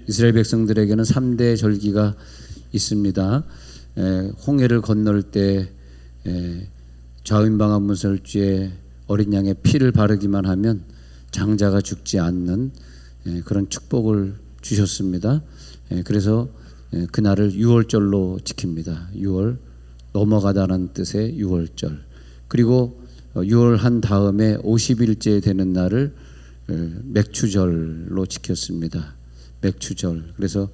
이스라엘 백성들에게는 3대 절기가 있습니다. 홍해를 건널 때 좌우임방한 문설주에 어린 양의 피를 바르기만 하면 장자가 죽지 않는 그런 축복을 주셨습니다. 그래서 그날을 유월절로 지킵니다. 6월 넘어가다는 뜻의 유월절. 그리고 6월 한 다음에 50일째 되는 날을 맥추절로 지켰습니다. 맥추절. 그래서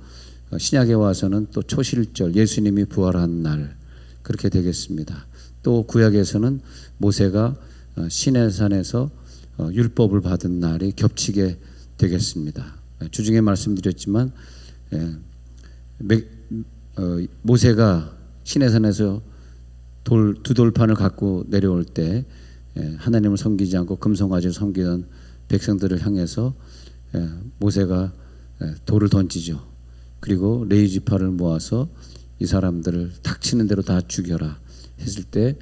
신약에 와서는 또 초실절, 예수님이 부활한 날 그렇게 되겠습니다. 또 구약에서는 모세가 시내산에서 율법을 받은 날이 겹치게 되겠습니다. 주중에 말씀드렸지만 모세가 시내산에서 두 돌판을 갖고 내려올 때 하나님을 섬기지 않고 금송아지를 섬기던 백성들을 향해서 모세가 돌을 던지죠. 그리고 레위 지파를 모아서 이 사람들을 닥치는 대로 다 죽여라 했을 때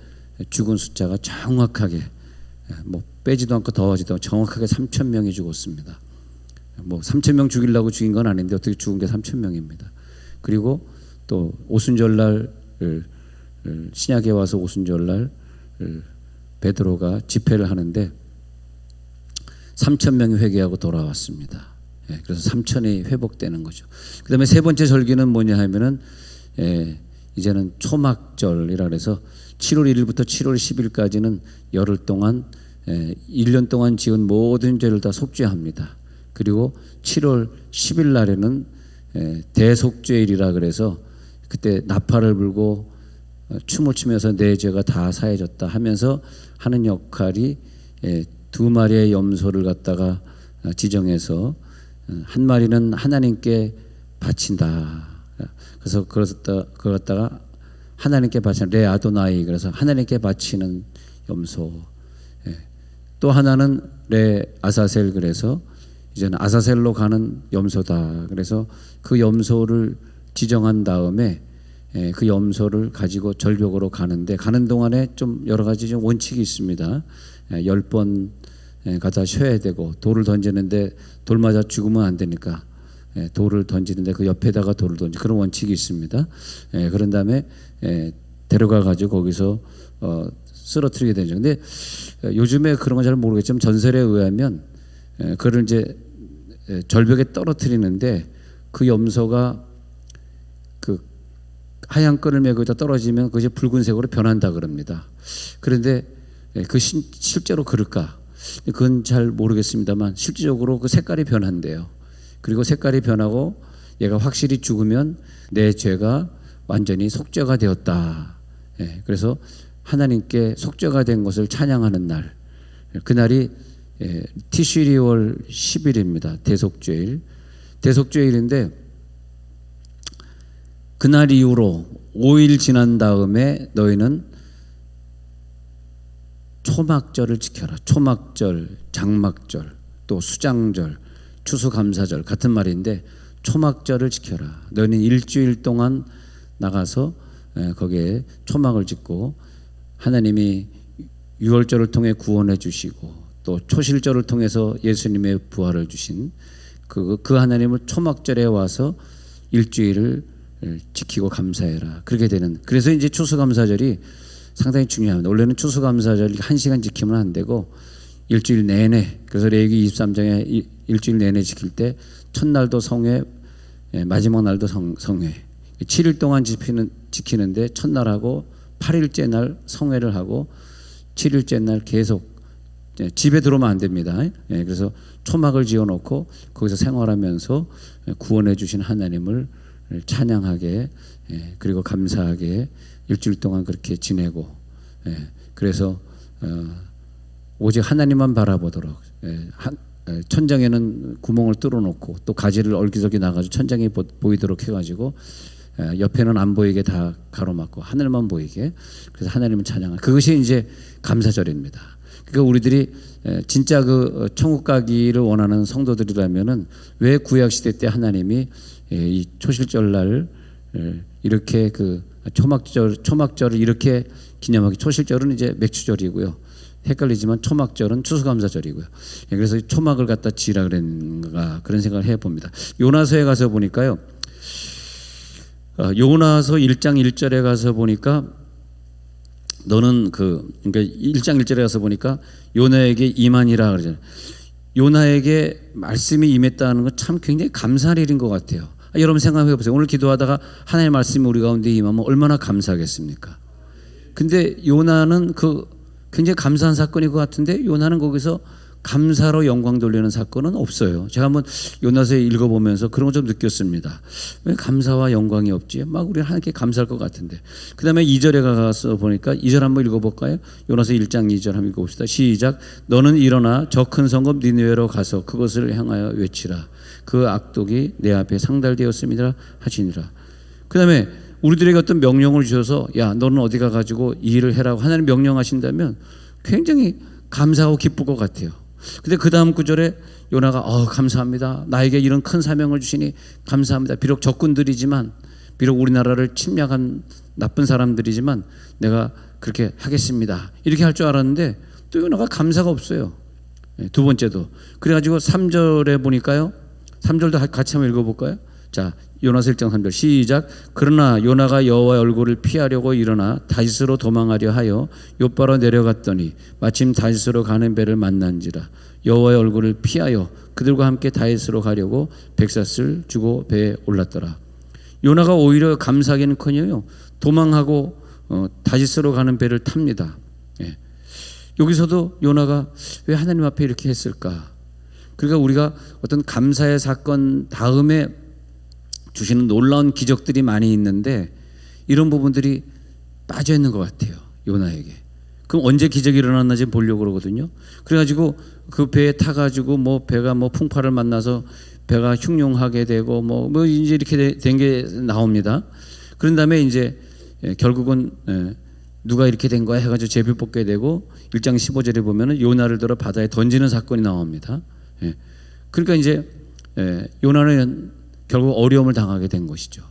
죽은 숫자가 정확하게 뭐 빼지도 않고 더하지도 않고 정확하게 3,000명이 죽었습니다. 뭐 3,000명 죽이려고 죽인 건 아닌데 어떻게 죽은 게 3,000명입니다. 그리고 또 오순절날 신약에 와서 오순절날 베드로가 집회를 하는데 3,000명이 회개하고 돌아왔습니다. 그래서 3,000이 회복되는 거죠. 그 다음에 세 번째 절기는 뭐냐 하면은 이제는 초막절이라 그래서 7월 1일부터 7월 10일까지는 열흘 동안 1년 동안 지은 모든 죄를 다 속죄합니다. 그리고 7월 10일 날에는 대속죄일이라 그래서 그때 나팔을 불고 춤을 추면서 내 죄가 다 사해졌다 하면서 하는 역할이 두 마리의 염소를 갖다가 지정해서 한 마리는 하나님께 바친다. 그래서 그걸 갖다가 하나님께 바치는 레 아도나이, 그래서 하나님께 바치는 염소. 또 하나는 레 아사셀, 그래서 이제는 아사셀로 가는 염소다. 그래서 그 염소를 지정한 다음에 그 염소를 가지고 절벽으로 가는데 가는 동안에 좀 여러 가지 좀 원칙이 있습니다. 10번 가다 쉬어야 되고 돌을 던지는데 돌 맞아 죽으면 안 되니까 돌을 던지는데 그 옆에다가 돌을 던지 그런 원칙이 있습니다. 그런 다음에 데려가 가지고 거기서 쓰러뜨리게 되죠. 근데 요즘에 그런 건 잘 모르겠지만 전설에 의하면 그걸 이제 절벽에 떨어뜨리는데 그 염소가 그 하얀 끈을 메고 있다 떨어지면 그것이 붉은색으로 변한다 그럽니다. 그런데 실제로 그럴까? 그건 잘 모르겠습니다만 실질적으로 그 색깔이 변한대요. 그리고 색깔이 변하고 얘가 확실히 죽으면 내 죄가 완전히 속죄가 되었다. 그래서 하나님께 속죄가 된 것을 찬양하는 날, 그날이 티슈리월 10일입니다. 대속죄일. 대속죄일인데 그날 이후로 5일 지난 다음에 너희는 초막절을 지켜라. 초막절, 장막절, 또 수장절, 추수감사절 같은 말인데 초막절을 지켜라. 너희는 일주일 동안 나가서 거기에 초막을 짓고 하나님이 유월절을 통해 구원해 주시고 또 초실절을 통해서 예수님의 부활을 주신 그 하나님을 초막절에 와서 일주일을 지키고 감사해라. 그렇게 되는. 그래서 이제 추수감사절이 상당히 중요합니다. 원래는 추수감사절 1시간 지키면 안 되고 일주일 내내, 그래서 레위기 23장에 일주일 내내 지킬 때 첫날도 성회, 마지막 날도 성회, 7일 동안 지키는데 첫날하고 8일째 날 성회를 하고 7일째 날 계속 집에 들어오면 안 됩니다. 그래서 초막을 지어놓고 거기서 생활하면서 구원해 주신 하나님을 찬양하게, 그리고 감사하게 일주일 동안 그렇게 지내고, 그래서 오직 하나님만 바라보도록, 천장에는 구멍을 뚫어놓고 또 가지를 얼기설기 나가지고 천장이 보이도록 해가지고 옆에는 안 보이게 다 가로막고 하늘만 보이게, 그래서 하나님을 찬양하는, 그것이 이제 감사절입니다. 그러니까 우리들이 진짜 그 천국 가기를 원하는 성도들이라면은 왜 구약 시대 때 하나님이 이 초실절날 이렇게 그 초막절을 이렇게 기념하기, 초실절은 이제 맥추절이고요. 헷갈리지만 초막절은 추수감사절이고요. 예, 그래서 초막을 갖다 지라 그랬는가 그런 생각을 해봅니다. 요나서에 가서 보니까요. 요나서 1장 1절에 가서 보니까 너는 그러니까 1장 1절에 가서 보니까 요나에게 임하니라 그러잖아요. 요나에게 말씀이 임했다는 건 참 굉장히 감사할 일인 것 같아요. 여러분 생각해 보세요. 오늘 기도하다가 하나님의 말씀이 우리 가운데 임하면 얼마나 감사하겠습니까? 근데 요나는 굉장히 감사한 사건인 것 같은데 요나는 거기서 감사로 영광 돌리는 사건은 없어요. 제가 한번 요나서에 읽어보면서 그런 거 좀 느꼈습니다. 왜 감사와 영광이 없지? 막 우리 하나님께 감사할 것 같은데. 그 다음에 2절에 가서 보니까 2절 한번 읽어볼까요? 요나서 1장 2절 한번 읽어봅시다. 시작. 너는 일어나 저 큰 성읍 니느웨로 가서 그것을 향하여 외치라. 그 악독이 내 앞에 상달되었습니다 하시니라. 그 다음에 우리들에게 어떤 명령을 주셔서 야 너는 어디 가가지고 이 일을 해라고 하나님 명령하신다면 굉장히 감사하고 기쁠 것 같아요. 근데 그 다음 구절에 요나가 감사합니다. 나에게 이런 큰 사명을 주시니 감사합니다. 비록 적군들이지만 비록 우리나라를 침략한 나쁜 사람들이지만 내가 그렇게 하겠습니다. 이렇게 할 줄 알았는데 또 요나가 감사가 없어요. 두 번째도 그래가지고 3절에 보니까요. 3절도 같이 한번 읽어볼까요? 자, 요나서 1장 3절 시작. 그러나 요나가 여호와의 얼굴을 피하려고 일어나 다시스로 도망하려 하여 욥바로 내려갔더니 마침 다시스로 가는 배를 만난지라. 여호와의 얼굴을 피하여 그들과 함께 다시스로 가려고 백삿을 주고 배에 올랐더라. 요나가 오히려 감사하기는커녕 도망하고 다시스로 가는 배를 탑니다. 예. 여기서도 요나가 왜 하나님 앞에 이렇게 했을까? 그러니까 우리가 어떤 감사의 사건 다음에 주시는 놀라운 기적들이 많이 있는데 이런 부분들이 빠져 있는 것 같아요. 요나에게. 그럼 언제 기적이 일어났는지 보려고 그러거든요. 그래가지고 그 배에 타가지고 배가 풍파를 만나서 배가 흉용하게 되고 이제 이렇게 된 게 나옵니다. 그런 다음에 이제 결국은 누가 이렇게 된 거야 해가지고 제비 뽑게 되고 1장 15절에 보면은 요나를 들어 바다에 던지는 사건이 나옵니다. 그러니까 이제 요나는 결국 어려움을 당하게 된 것이죠.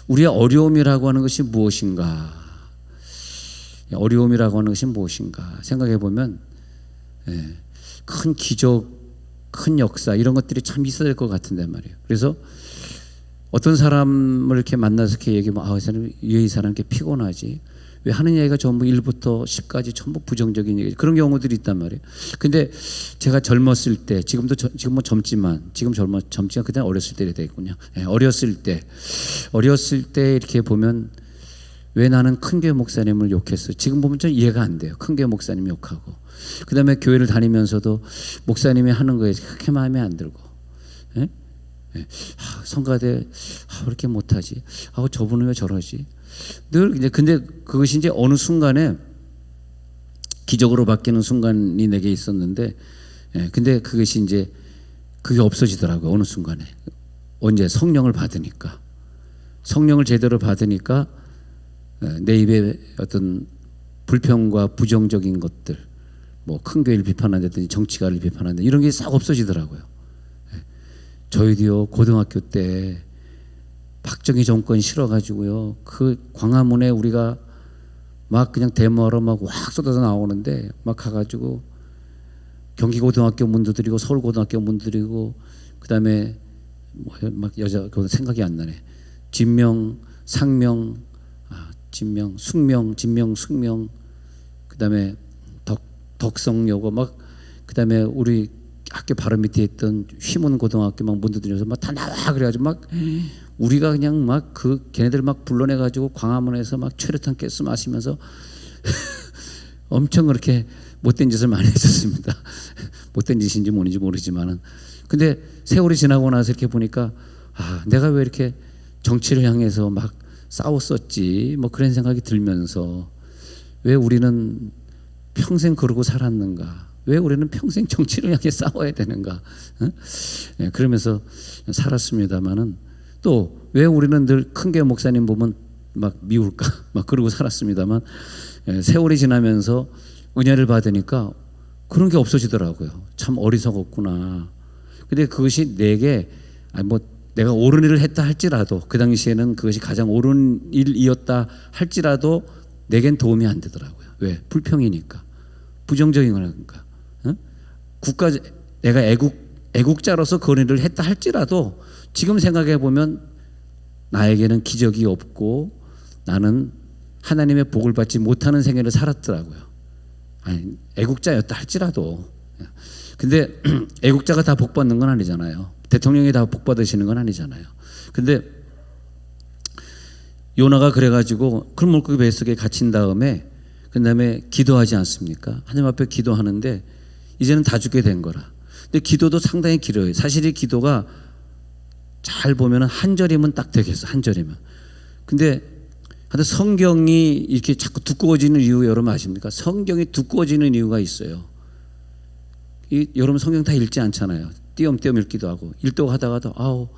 우리의 어려움이라고 하는 것이 무엇인가? 어려움이라고 하는 것이 무엇인가? 생각해 보면 큰 기적, 큰 역사 이런 것들이 참 있어야 될 것 같은데 말이에요. 그래서 어떤 사람을 이렇게 만나서 이렇게 얘기하면 이 사람 이렇게 피곤하지? 왜 하는 얘기가 전부 1부터 10까지 전부 부정적인 얘기 그런 경우들이 있단 말이에요. 근데 제가 젊었을 때 지금 젊지만 그때 어렸을 때 되겠군요. 어렸을 때 이렇게 보면 왜 나는 큰교회 목사님을 욕했어? 지금 보면 좀 이해가 안 돼요. 큰교회 목사님 욕하고 그 다음에 교회를 다니면서도 목사님이 하는 거에 그렇게 마음에 안 들고 성가대 왜 이렇게 못하지? 저분은 왜 저러지? 늘 이제 근데 그것이 이제 어느 순간에 기적으로 바뀌는 순간이 내게 있었는데, 근데 그것이 이제 그게 없어지더라고요. 어느 순간에 언제 성령을 받으니까 성령을 제대로 받으니까 내 입에 어떤 불평과 부정적인 것들, 큰 교회를 비판한다든지 정치가를 비판한다 이런 게 싹 없어지더라고요. 저희도요 고등학교 때 박정희 정권 싫어가지고요 그 광화문에 우리가 막 그냥 데모하러 막 쏟아져 나오는데 막 가가지고 경기고등학교 문 두드리고 서울고등학교 문 두드리고 그 다음에 막 여자 그건 생각이 안 나네. 진명, 상명, 숙명, 그 다음에 덕성여고 막 그 다음에 우리 학교 바로 밑에 있던 휘문 고등학교 막 문 두드려서 막 다 나와 그래가지고 막 우리가 그냥 막 걔네들 막 불러내가지고 광화문에서 막 최루탄 가스 마시면서 엄청 그렇게 못된 짓을 많이 했었습니다. 못된 짓인지 뭔지 모르지만은 근데 세월이 지나고 나서 이렇게 보니까 내가 왜 이렇게 정치를 향해서 막 싸웠었지 그런 생각이 들면서 왜 우리는 평생 그러고 살았는가? 왜 우리는 평생 정치를 향해 싸워야 되는가? 그러면서 살았습니다만은 또 왜 우리는 늘 큰교회 목사님 보면 막 미울까? 막 그러고 살았습니다만 세월이 지나면서 은혜를 받으니까 그런 게 없어지더라고요. 참 어리석었구나. 근데 그것이 내게 내가 옳은 일을 했다 할지라도 그 당시에는 그것이 가장 옳은 일이었다 할지라도 내겐 도움이 안 되더라고요. 왜? 불평이니까. 부정적인 거니까. 어? 국가 내가 애국자로서 그런 일을 했다 할지라도 지금 생각해 보면 나에게는 기적이 없고 나는 하나님의 복을 받지 못하는 생애를 살았더라고요. 아니, 애국자였다 할지라도. 근데 애국자가 다 복 받는 건 아니잖아요. 대통령이 다 복 받으시는 건 아니잖아요. 근데 요나가 그래가지고 큰 물고기 뱃속에 갇힌 다음에 그다음에 기도하지 않습니까? 하나님 앞에 기도하는데 이제는 다 죽게 된 거라. 근데 기도도 상당히 길어요. 사실 이 기도가 잘 보면 한 절이면 딱 되겠어. 한 절이면. 근데 하여튼 성경이 이렇게 자꾸 두꺼워지는 이유 여러분 아십니까? 성경이 두꺼워지는 이유가 있어요. 여러분 성경 다 읽지 않잖아요. 띄엄띄엄 읽기도 하고 읽다가 하다가도 아우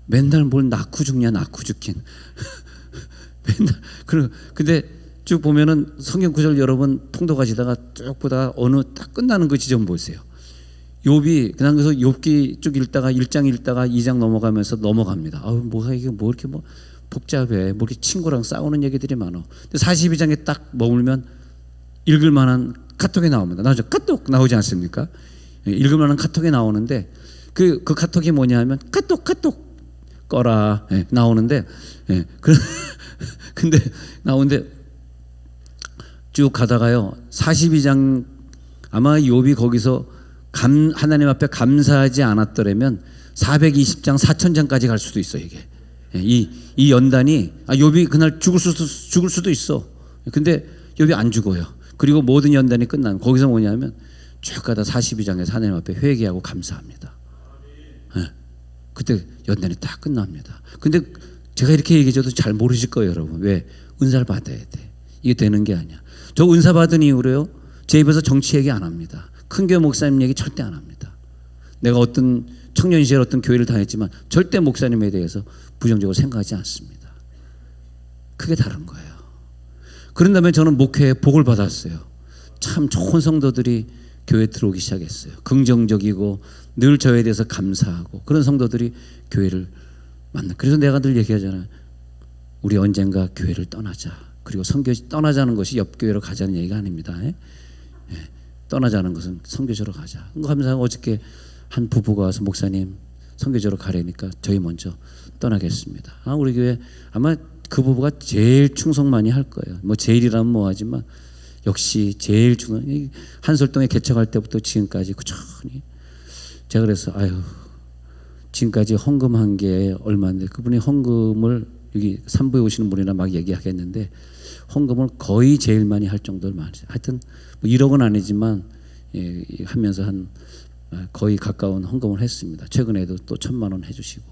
맨날 뭘 낳고 죽냐 낳고 죽긴 맨날 근데 쭉 보면은 성경 구절 여러분 통독하시다가 쭉 보다가 어느 딱 끝나는 그 지점 보세요. 욥이 그냥 그래서 욥기 쭉 읽다가 1장 읽다가 2장 넘어가면서 넘어갑니다. 아우 뭐가 이게 뭐 이렇게 뭐 복잡해. 뭐 이렇게 친구랑 싸우는 얘기들이 많아. 근데 42장에 딱 머물면 읽을 만한 카톡이 나옵니다. 나오죠. 카톡 나오지 않습니까? 읽을 만한 카톡이 나오는데 그 카톡이 뭐냐 하면 카톡 꺼라. 예, 나오는데 예, 근데 나오는데 쭉 가다가요. 42장 아마 욥이 거기서 하나님 앞에 감사하지 않았더라면 420장 4000장까지 갈 수도 있어 이게. 이 연단이 욥이 그날 죽을 수도 있어. 근데 욥이 안 죽어요. 그리고 모든 연단이 끝나면 거기서 뭐냐면 쭉 가다 42장에서 하나님 앞에 회개하고 감사합니다. 네. 그때 연단이 딱 끝납니다. 근데 제가 이렇게 얘기해줘도 잘 모르실 거예요 여러분. 왜? 은사를 받아야 돼. 이게 되는 게 아니야. 저 은사 받은 이후로요 제 입에서 정치 얘기 안 합니다. 큰교회 목사님 얘기 절대 안 합니다. 내가 어떤 청년 시절 어떤 교회를 다녔지만 절대 목사님에 대해서 부정적으로 생각하지 않습니다. 그게 다른 거예요. 그런 다음에 저는 목회에 복을 받았어요. 참 좋은 성도들이 교회에 들어오기 시작했어요. 긍정적이고 늘 저에 대해서 감사하고 그런 성도들이 교회를 만나. 그래서 내가 늘 얘기하잖아요. 우리 언젠가 교회를 떠나자. 그리고 떠나자는 것이 옆 교회로 가자는 얘기가 아닙니다. 예? 떠나자는 것은 선교지로 가자. 감사하고 어저께 한 부부가 와서 목사님 선교지로 가려니까 저희 먼저 떠나겠습니다. 우리 교회 아마 그 부부가 제일 충성 많이 할 거예요. 뭐 제일이라면 뭐하지만 역시 제일 충성. 한솔동에 개척할 때부터 지금까지 꾸준히 제가 그래서 지금까지 헌금한 게 얼마인데 그분이 헌금을 여기 산부에 오시는 분이나 막 얘기하겠는데 헌금을 거의 제일 많이 할 정도로 많이. 하여튼 뭐 1억은 아니지만 하면서 한 거의 가까운 헌금을 했습니다. 최근에도 또 1,000만 원 해주시고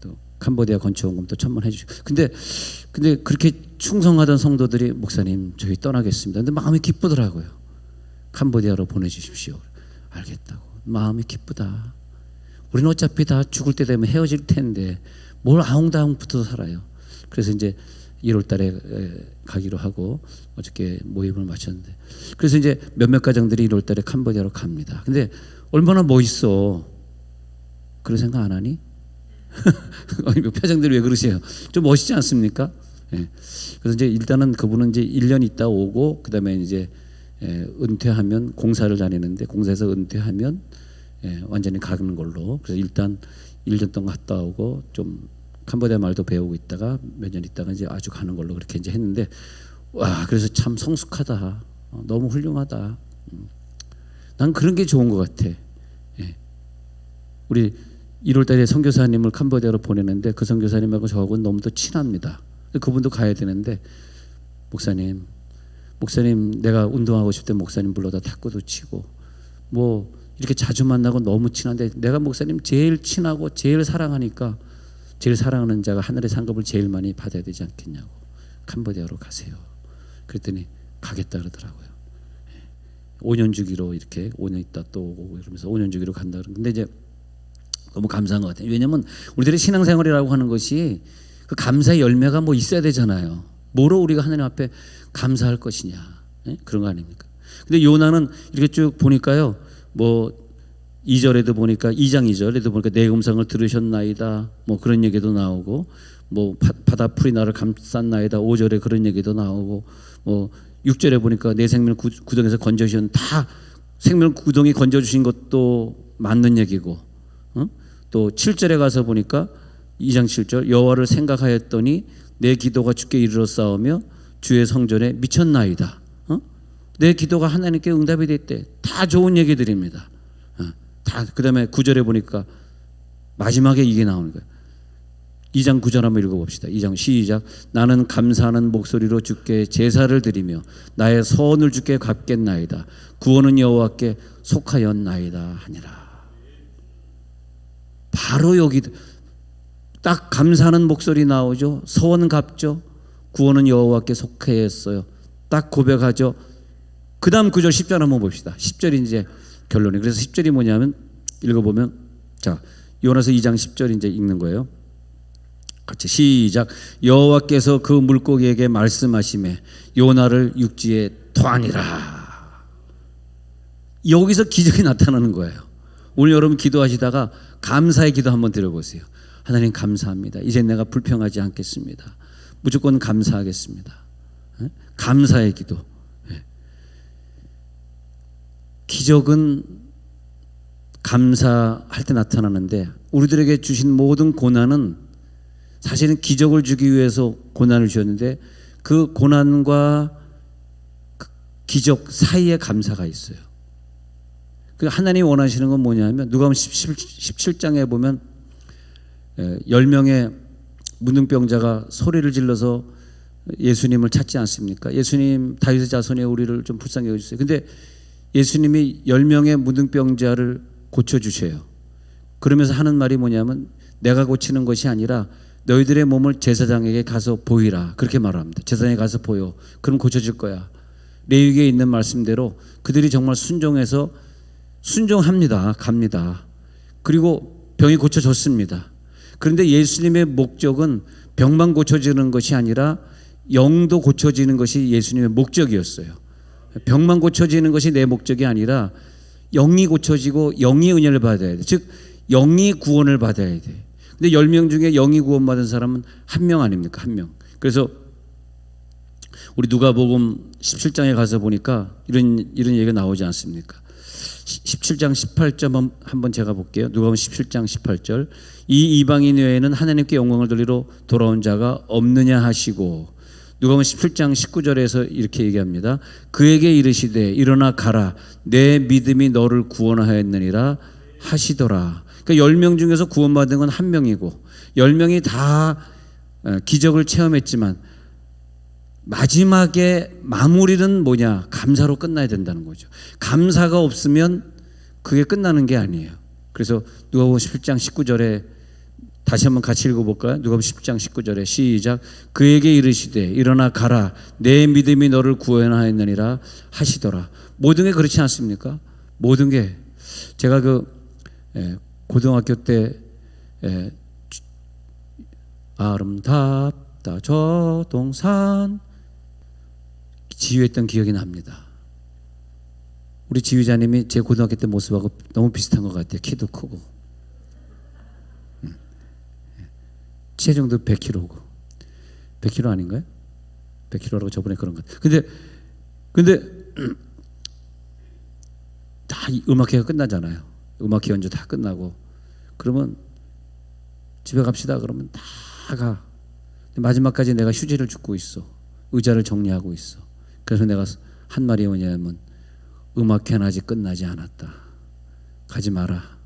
또 캄보디아 건축원금 또 1,000만 원 해주시고. 근데 그렇게 충성하던 성도들이 목사님 저희 떠나겠습니다. 근데 마음이 기쁘더라고요. 캄보디아로 보내주십시오. 알겠다고. 마음이 기쁘다. 우리는 어차피 다 죽을 때 되면 헤어질 텐데 뭘 아웅다웅 붙어서 살아요. 그래서 이제 1월 달에 가기로 하고 어저께 모임을 마쳤는데 그래서 이제 몇몇 가정들이 1월 달에 캄보디아로 갑니다. 근데 얼마나 멋있어. 그런 생각 안 하니? 표정들이 왜 그러세요? 좀 멋있지 않습니까? 예. 그래서 이제 일단은 그분은 이제 1년 있다 오고 그다음에 이제 은퇴하면 공사를 다니는데 공사에서 은퇴하면 완전히 가는 걸로. 그래서 일단 1년 동안 갔다 오고 좀 캄보디아 말도 배우고 있다가 몇 년 있다가 이제 아주 가는 걸로 그렇게 이제 했는데 와 그래서 참 성숙하다. 너무 훌륭하다. 난 그런 게 좋은 것 같아. 예. 우리 1월달에 선교사님을 캄보디아로 보내는데 그 선교사님하고 저하고는 너무도 친합니다. 그분도 가야 되는데 목사님 내가 운동하고 싶을 때 목사님 불러다 탁구도 치고 뭐 이렇게 자주 만나고 너무 친한데 내가 목사님 제일 친하고 제일 사랑하니까 제일 사랑하는 자가 하늘의 상급을 제일 많이 받아야 되지 않겠냐고. 캄보디아로 가세요. 그랬더니 가겠다 그러더라고요. 5년 주기로 이렇게 5년 있다 또 오고 이러면서 5년 주기로 간다. 근데 이제 너무 감사한 것 같아요. 왜냐하면 우리들의 신앙생활이라고 하는 것이 그 감사의 열매가 뭐 있어야 되잖아요. 뭐로 우리가 하나님 앞에 감사할 것이냐. 그런 거 아닙니까? 근데 요나는 이렇게 쭉 보니까요. 뭐 2절에도 보니까 2장 2절에도 보니까 내 음성을 들으셨나이다. 뭐 그런 얘기도 나오고 뭐 바다 풀이 나를 감쌌나이다. 5절에 그런 얘기도 나오고 뭐 6절에 보니까 내 생명 구덩이에서 건져주신 다 생명 구덩이 건져주신 것도 맞는 얘기고, 또 7절에 가서 보니까 2장 7절 여호와를 생각하였더니 내 기도가 주께 이르렀사오며 주의 성전에 미쳤나이다. 내 기도가 하나님께 응답이 됐대. 다 좋은 얘기들입니다. 다. 그다음에 9절에 보니까 마지막에 이게 나오는 거예요. 2장 9절 한번 읽어봅시다. 2장 시작. 나는 감사하는 목소리로 주께 제사를 드리며 나의 서원을 주께 갚겠나이다. 구원은 여호와께 속하였나이다 하니라. 바로 여기 딱 감사하는 목소리 나오죠. 서원 갚죠. 구원은 여호와께 속하였어요. 딱 고백하죠. 그 다음 9절 10절 한번 봅시다. 10절이 이제 결론이. 그래서 10절이 뭐냐면 읽어보면, 자 요나서 2장 10절 이제 읽는 거예요. 같이 시작. 여호와께서 그 물고기에게 말씀하시매 요나를 육지에 토하니라. 여기서 기적이 나타나는 거예요. 오늘 여러분 기도하시다가 감사의 기도 한번 드려보세요. 하나님 감사합니다. 이제 내가 불평하지 않겠습니다. 무조건 감사하겠습니다. 감사의 기도. 기적은 감사할 때 나타나는데 우리들에게 주신 모든 고난은 사실은 기적을 주기 위해서 고난을 주셨는데 그 고난과 기적 사이에 감사가 있어요. 하나님이 원하시는 건 뭐냐면 누가복음 17장에 보면 10명의 문둥병자가 소리를 질러서 예수님을 찾지 않습니까? 예수님 다윗의 자손에 우리를 좀 불쌍히 여겨주세요. 근데 예수님이 10명의 문둥병자를 고쳐주셔요. 그러면서 하는 말이 뭐냐면 내가 고치는 것이 아니라 너희들의 몸을 제사장에게 가서 보이라. 그렇게 말합니다. 제사장에 가서 보여. 그럼 고쳐질 거야. 레위기에 있는 말씀대로 그들이 정말 순종합니다. 갑니다. 그리고 병이 고쳐졌습니다. 그런데 예수님의 목적은 병만 고쳐지는 것이 아니라 영도 고쳐지는 것이 예수님의 목적이었어요. 병만 고쳐지는 것이 내 목적이 아니라 영이 고쳐지고 영이 은혜를 받아야 돼. 즉 영이 구원을 받아야 돼. 근데 10명 중에 영이 구원받은 사람은 한 명 아닙니까? 한 명. 그래서 우리 누가복음 17장에 가서 보니까 이런 얘기가 나오지 않습니까? 17장 18절 한번 제가 볼게요. 누가복음 17장 18절. 이 이방인 외에는 하나님께 영광을 돌리러 돌아온 자가 없느냐 하시고, 누가복음 17장 19절에서 이렇게 얘기합니다. 그에게 이르시되 일어나 가라 내 믿음이 너를 구원하였느니라 하시더라. 그러니까 10명 중에서 구원받은 건 한 명이고 10명이 다 기적을 체험했지만 마지막에 마무리는 뭐냐? 감사로 끝나야 된다는 거죠. 감사가 없으면 그게 끝나는 게 아니에요. 그래서 누가복음 17장 19절에 다시 한번 같이 읽어볼까요? 누가복음 10장 19절에 시작. 그에게 이르시되 일어나 가라 내 믿음이 너를 구원하였느니라 하시더라. 모든 게 그렇지 않습니까? 모든 게 제가 고등학교 때 아름답다 저 동산 지휘했던 기억이 납니다. 우리 지휘자님이 제 고등학교 때 모습하고 너무 비슷한 것 같아요. 키도 크고 체중도 100kg고 100kg 아닌가요? 100kg라고 저번에 그런 것 같아요. 근데 다 음악회가 끝나잖아요. 음악회 연주 다 끝나고 그러면 집에 갑시다 그러면 다 가. 마지막까지 내가 휴지를 줍고 있어. 의자를 정리하고 있어. 그래서 내가 한 말이 뭐냐면 음악회는 아직 끝나지 않았다. 가지 마라.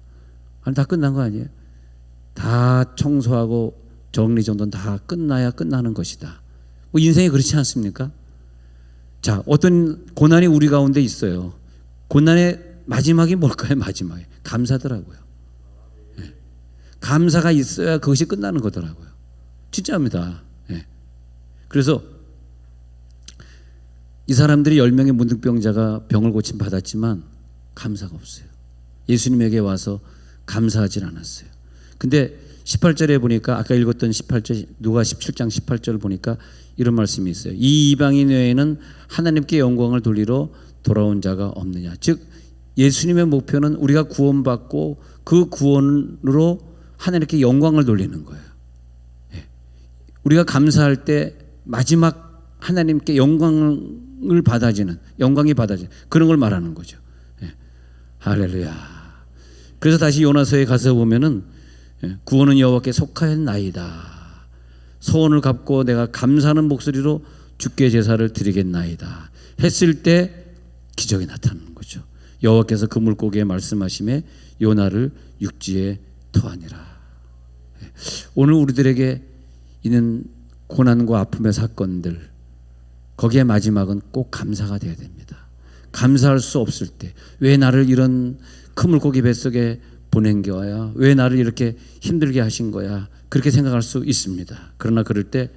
아니 다 끝난 거 아니에요? 다 청소하고 정리정돈 다 끝나야 끝나는 것이다. 뭐 인생이 그렇지 않습니까? 자, 어떤 고난이 우리 가운데 있어요. 고난의 마지막이 뭘까요? 마지막에 감사더라고요. 네. 감사가 있어야 그것이 끝나는 거더라고요. 진짜입니다. 네. 그래서 이 사람들이 10명의 문둥병자가 병을 고침 받았지만 감사가 없어요. 예수님에게 와서 감사하지 않았어요. 근데 18절에 보니까 아까 읽었던 18절 누가 17장 18절 보니까 이런 말씀이 있어요. 이 이방인 외에는 하나님께 영광을 돌리러 돌아온 자가 없느냐. 즉 예수님의 목표는 우리가 구원받고 그 구원으로 하나님께 영광을 돌리는 거예요. 우리가 감사할 때 마지막 하나님께 영광이 받아지는 그런 걸 말하는 거죠. 예. 할렐루야. 그래서 다시 요나서에 가서 보면은 구원은 여호와께 속하였나이다. 소원을 갚고 내가 감사하는 목소리로 주께 제사를 드리겠나이다 했을 때 기적이 나타나는 거죠. 여호와께서 그 물고기에 말씀하심에 요나를 육지에 토하니라. 오늘 우리들에게 있는 고난과 아픔의 사건들, 거기에 마지막은 꼭 감사가 되어야 됩니다. 감사할 수 없을 때, 왜 나를 이런 큰 물고기 뱃속에 보낸 거야? 왜 나를 이렇게 힘들게 하신 거야? 그렇게 생각할 수 있습니다. 그러나 그럴 때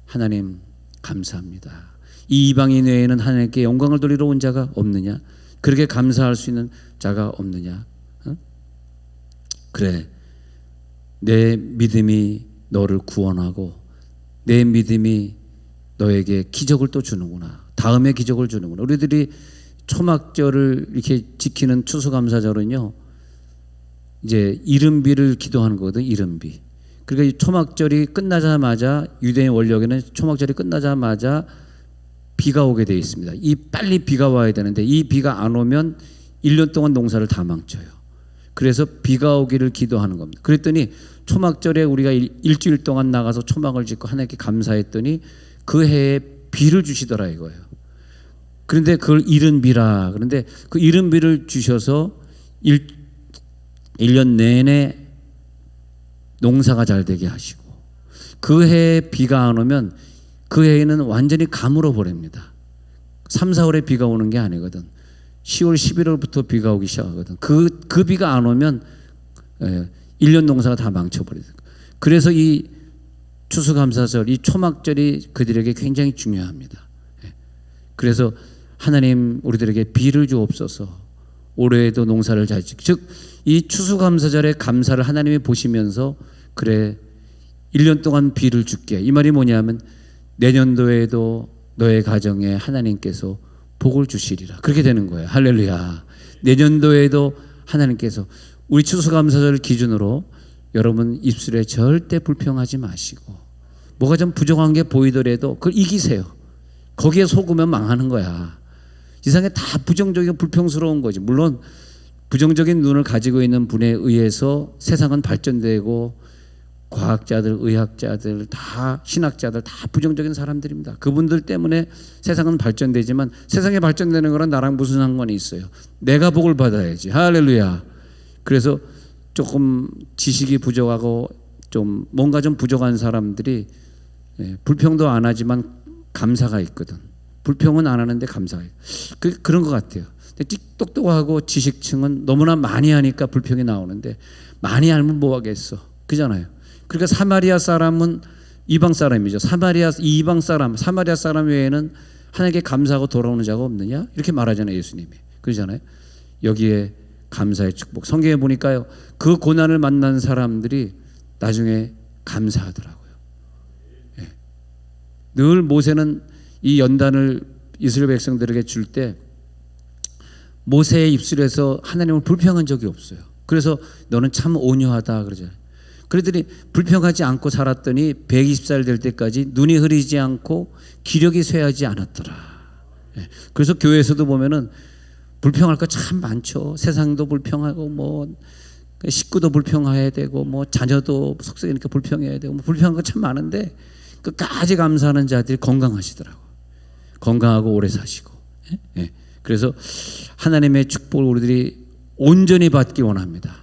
하나님 감사합니다. 이 이방인 외에는 하나님께 영광을 돌리러 온 자가 없느냐? 그렇게 감사할 수 있는 자가 없느냐? 그래, 내 믿음이 너를 구원하고 내 믿음이 너에게 기적을 또 주는구나. 다음에 기적을 주는구나. 우리들이 초막절을 이렇게 지키는 추수감사절은요, 이제 이른비를 기도하는 거거든. 이른비. 그러니까 이 초막절이 끝나자마자, 유대인 원력에는 초막절이 끝나자마자 비가 오게 되어 있습니다. 이 빨리 비가 와야 되는데 이 비가 안 오면 1년 동안 농사를 다 망쳐요. 그래서 비가 오기를 기도하는 겁니다. 그랬더니 초막절에 우리가 일주일 동안 나가서 초막을 짓고 하나님께 감사했더니 그 해에 비를 주시더라 이거예요. 그런데 그걸 이른비라. 그런데 그 이른비를 주셔서 1년 내내 농사가 잘 되게 하시고, 그 해에 비가 안 오면 그 해에는 완전히 가물어 버립니다. 3, 4월에 비가 오는 게 아니거든. 10월, 11월부터 비가 오기 시작하거든. 그 비가 안 오면 1년 농사가 다 망쳐버리거든. 그래서 이 추수감사절, 이 초막절이 그들에게 굉장히 중요합니다. 그래서 하나님 우리들에게 비를 주옵소서. 올해에도 농사를 잘 짓고, 즉 이 추수감사절의 감사를 하나님이 보시면서 그래 1년 동안 비를 줄게. 이 말이 뭐냐면 내년도에도 너의 가정에 하나님께서 복을 주시리라. 그렇게 되는 거예요. 할렐루야. 내년도에도 하나님께서, 우리 추수감사절 기준으로 여러분 입술에 절대 불평하지 마시고, 뭐가 좀 부족한 게 보이더라도 그걸 이기세요. 거기에 속으면 망하는 거야. 이상하게 다 부정적이고 불평스러운 거지. 물론 부정적인 눈을 가지고 있는 분에 의해서 세상은 발전되고, 과학자들, 의학자들, 다 신학자들 다 부정적인 사람들입니다. 그분들 때문에 세상은 발전되지만 세상에 발전되는 거랑 나랑 무슨 상관이 있어요? 내가 복을 받아야지. 할렐루야. 그래서 조금 지식이 부족하고 좀 뭔가 좀 부족한 사람들이 불평도 안 하지만 감사가 있거든. 불평은 안 하는데 감사가 있고. 그런 것 같아요. 똑똑하고 지식층은 너무나 많이 하니까 불평이 나오는데, 많이 알면 뭐 하겠어. 그잖아요. 그러니까 사마리아 사람은 이방 사람이죠. 이방 사람, 사마리아 사람 외에는 하나님께 감사하고 돌아오는 자가 없느냐? 이렇게 말하잖아요, 예수님이. 그러잖아요. 여기에 감사의 축복. 성경에 보니까요, 그 고난을 만난 사람들이 나중에 감사하더라고요. 예. 늘 모세는 이 연단을 이스라엘 백성들에게 줄 때 모세의 입술에서 하나님을 불평한 적이 없어요. 그래서 너는 참 온유하다 그러잖아요. 그러더니 불평하지 않고 살았더니 120살 될 때까지 눈이 흐리지 않고 기력이 쇠하지 않았더라. 그래서 교회에서도 보면은 불평할 거 참 많죠. 세상도 불평하고, 뭐 식구도 불평해야 되고, 뭐 자녀도 속썩이니까 불평해야 되고, 뭐 불평한 거 참 많은데 끝까지 감사하는 자들이 건강하시더라고. 건강하고 오래 사시고. 그래서 하나님의 축복을 우리들이 온전히 받기 원합니다.